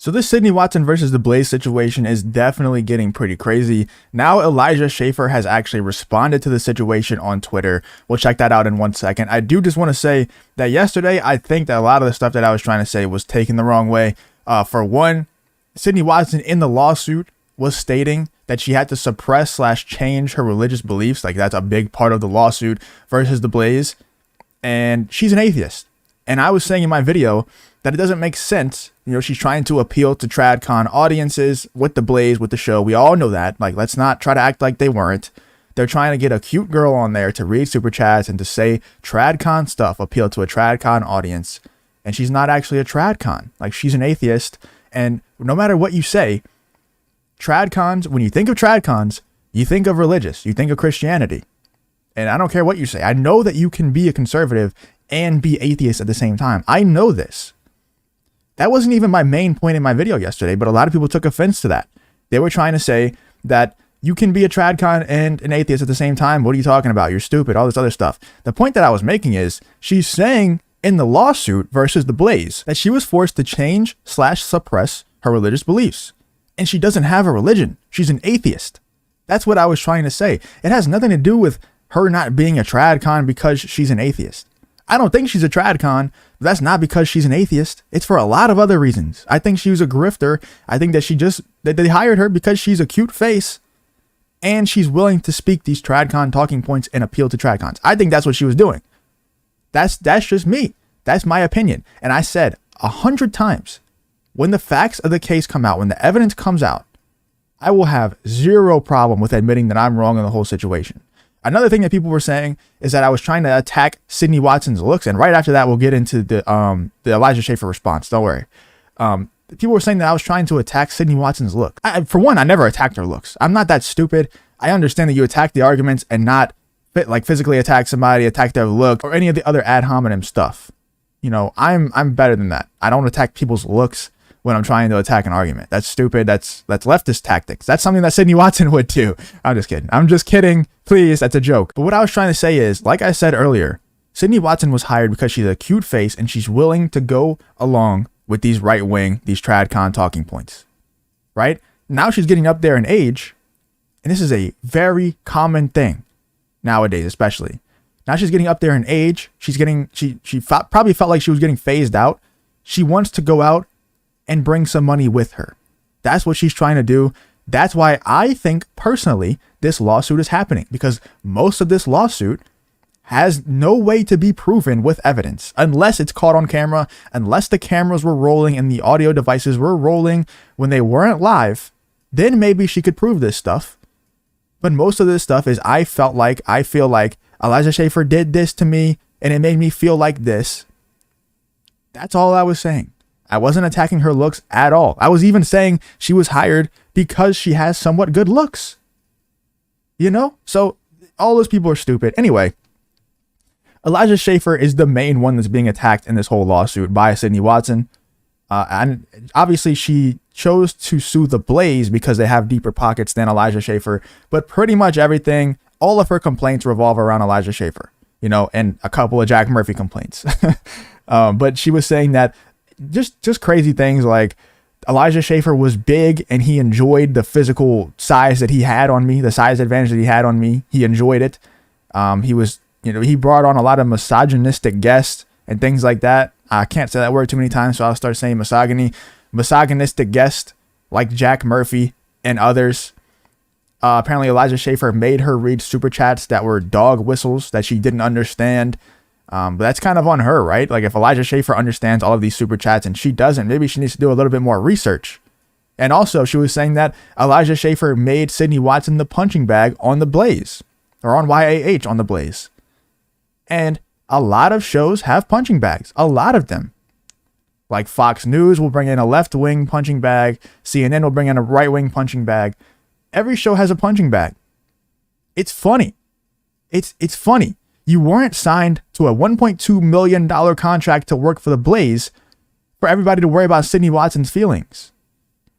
So this Sydney Watson versus the Blaze situation is definitely getting pretty crazy. Now Elijah Shaffer has actually responded to the situation on Twitter. We'll check that out in 1 second. I do just want to say that yesterday, I think that a lot of the stuff that I was trying to say was taken the wrong way. For one, Sydney Watson in the lawsuit was stating that she had to suppress / change her religious beliefs. Like that's a big part of the lawsuit versus the Blaze. And she's an atheist. And I was saying in my video that it doesn't make sense. You know, she's trying to appeal to TradCon audiences with the Blaze, with the show. We all know that. Like, let's not try to act like they weren't. They're trying to get a cute girl on there to read super chats and to say TradCon stuff, appeal to a TradCon audience. And she's not actually a TradCon. Like, she's an atheist. And no matter what you say, TradCons, when you think of TradCons, you think of religious, you think of Christianity. And I don't care what you say. I know that you can be a conservative and be atheist at the same time. I know this. That wasn't even my main point in my video yesterday, but a lot of people took offense to that. They were trying to say that you can be a TradCon and an atheist at the same time. What are you talking about? You're stupid, all this other stuff. The point that I was making is she's saying in the lawsuit versus the Blaze that she was forced to change / suppress her religious beliefs. And she doesn't have a religion. She's an atheist. That's what I was trying to say. It has nothing to do with her not being a TradCon because she's an atheist. I don't think she's a TradCon, but that's not because she's an atheist. It's for a lot of other reasons. I think she was a grifter. I think that they hired her because she's a cute face and she's willing to speak these TradCon talking points and appeal to TradCons. I think that's what she was doing. That's just me. That's my opinion. And I said 100 times, when the facts of the case come out, when the evidence comes out, I will have zero problem with admitting that I'm wrong in the whole situation. Another thing that people were saying is that I was trying to attack Sydney Watson's looks. And right after that, we'll get into the Elijah Shaffer response. Don't worry. People were saying that I was trying to attack Sydney Watson's look. For one, I never attacked her looks. I'm not that stupid. I understand that you attack the arguments and not physically attack somebody, attack their look, or any of the other ad hominem stuff. You know, I'm better than that. I don't attack people's looks when I'm trying to attack an argument. That's stupid. That's leftist tactics. That's something that Sydney Watson would do. I'm just kidding. Please, that's a joke. But what I was trying to say is, like I said earlier, Sydney Watson was hired because she's a cute face and she's willing to go along with these right-wing, these TradCon talking points, right? Now she's getting up there in age, and this is a very common thing nowadays, especially. Now she's getting up there in age. She probably felt like she was getting phased out. She wants to go out and bring some money with her. That's what she's trying to do. That's why I think personally this lawsuit is happening, because most of this lawsuit has no way to be proven with evidence unless it's caught on camera, unless the cameras were rolling and the audio devices were rolling when they weren't live. Then maybe she could prove this stuff. But most of this stuff is I feel like Elijah Shaffer did this to me and it made me feel like this. That's all I was saying. I wasn't attacking her looks at all. I was even saying she was hired because she has somewhat good looks. You know? So all those people are stupid. Anyway, Elijah Shaffer is the main one that's being attacked in this whole lawsuit by Sydney Watson. And obviously she chose to sue the Blaze because they have deeper pockets than Elijah Shaffer. But pretty much everything, all of her complaints revolve around Elijah Shaffer, you know, and a couple of Jack Murphy complaints. But she was saying that just crazy things like Elijah Shaffer was big and he enjoyed the physical size that he had on me, the size advantage that he had on me. He enjoyed it. He brought on a lot of misogynistic guests and things like that. I can't say that word too many times, so I'll start saying misogyny. Misogynistic guests like Jack Murphy and others. Apparently Elijah Shaffer made her read super chats that were dog whistles that she didn't understand. But that's kind of on her, right? Like if Elijah Shaffer understands all of these super chats and she doesn't, maybe she needs to do a little bit more research. And also she was saying that Elijah Shaffer made Sydney Watson the punching bag on the Blaze, or on YAH on the Blaze. And a lot of shows have punching bags, a lot of them. Like Fox News will bring in a left-wing punching bag. CNN will bring in a right-wing punching bag. Every show has a punching bag. It's funny. It's funny. You weren't signed to a $1.2 million contract to work for the Blaze for everybody to worry about Sydney Watson's feelings.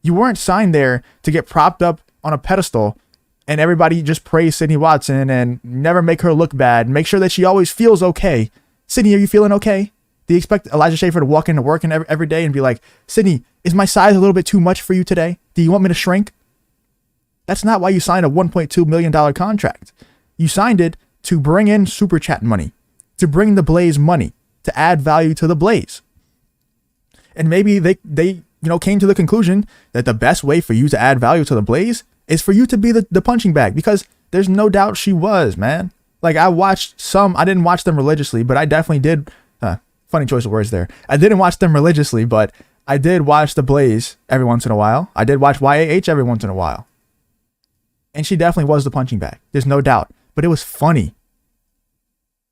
You weren't signed there to get propped up on a pedestal and everybody just praise Sydney Watson and never make her look bad. Make sure that she always feels okay. Sydney, are you feeling okay? Do you expect Elijah Shaffer to walk into work every day and be like, Sydney, Is my size a little bit too much for you today? Do you want me to shrink? That's not why you signed a $1.2 million contract. You signed it to bring in super chat money, to bring the Blaze money, to add value to the Blaze. And maybe they came to the conclusion that the best way for you to add value to the Blaze is for you to be the punching bag, because there's no doubt she was, man. Like, I watched some, I didn't watch them religiously, but I definitely did. Funny choice of words there. I didn't watch them religiously, but I did watch the Blaze every once in a while. I did watch YAH every once in a while. And she definitely was the punching bag. There's no doubt. But it was funny.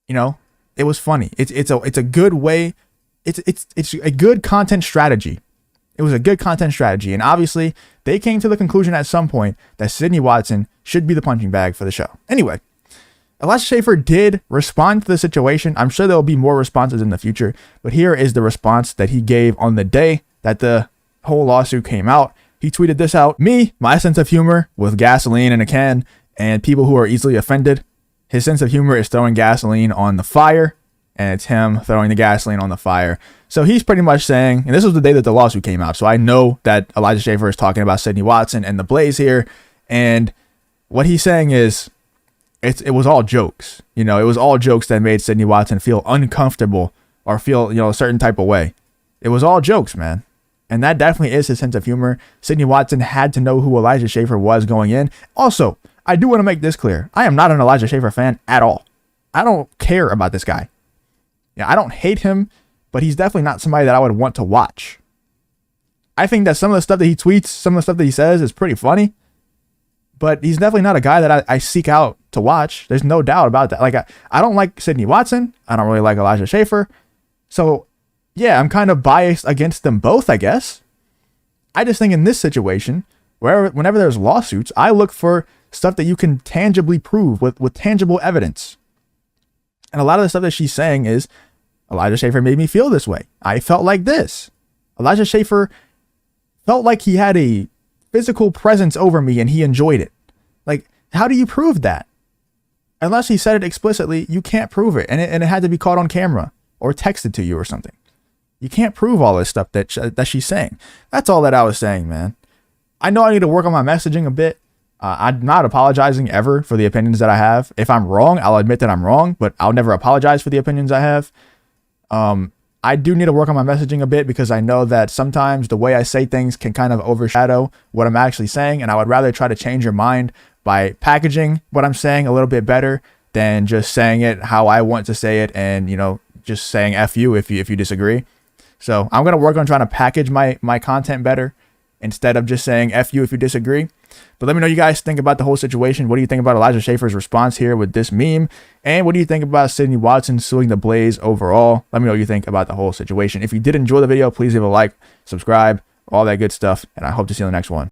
It was funny. It's a good way. It's a good content strategy. It was a good content strategy. And obviously, they came to the conclusion at some point that Sydney Watson should be the punching bag for the show. Anyway, Elijah Shaffer did respond to the situation. I'm sure there will be more responses in the future. But here is the response that he gave on the day that the whole lawsuit came out. He tweeted this out. Me, my sense of humor with gasoline in a can and people who are easily offended. His sense of humor is throwing gasoline on the fire, and it's him throwing the gasoline on the fire. So he's pretty much saying, and this was the day that the lawsuit came out, so I know that Elijah Shaffer is talking about Sydney Watson and the Blaze here, and what he's saying is it was all jokes. It was all jokes that made Sydney Watson feel uncomfortable or feel, a certain type of way. It was all jokes, man. And that definitely is his sense of humor. Sydney Watson had to know who Elijah Shaffer was going in. Also, I do want to make this clear. I am not an Elijah Shaffer fan at all. I don't care about this guy. Yeah, I don't hate him, but he's definitely not somebody that I would want to watch. I think that some of the stuff that he tweets, some of the stuff that he says is pretty funny, but he's definitely not a guy that I seek out to watch. There's no doubt about that. Like, I don't like Sydney Watson. I don't really like Elijah Shaffer. So, yeah, I'm kind of biased against them both, I guess. I just think in this situation, whenever there's lawsuits, I look for stuff that you can tangibly prove with tangible evidence. And a lot of the stuff that she's saying is, Elijah Shaffer made me feel this way. I felt like this. Elijah Shaffer felt like he had a physical presence over me and he enjoyed it. Like, how do you prove that? Unless he said it explicitly, you can't prove it. And it had to be caught on camera or texted to you or something. You can't prove all this stuff that she's saying. That's all that I was saying, man. I know I need to work on my messaging a bit. I'm not apologizing ever for the opinions that I have. If I'm wrong, I'll admit that I'm wrong, but I'll never apologize for the opinions I have. I do need to work on my messaging a bit because I know that sometimes the way I say things can kind of overshadow what I'm actually saying. And I would rather try to change your mind by packaging what I'm saying a little bit better than just saying it how I want to say it and, just saying F you if you disagree. So I'm going to work on trying to package my content better instead of just saying F you if you disagree. But let me know what you guys think about the whole situation. What do you think about Elijah Shaffer's response here with this meme? And what do you think about Sydney Watson suing the Blaze overall? Let me know what you think about the whole situation. If you did enjoy the video, please leave a like, subscribe, all that good stuff. And I hope to see you in the next one.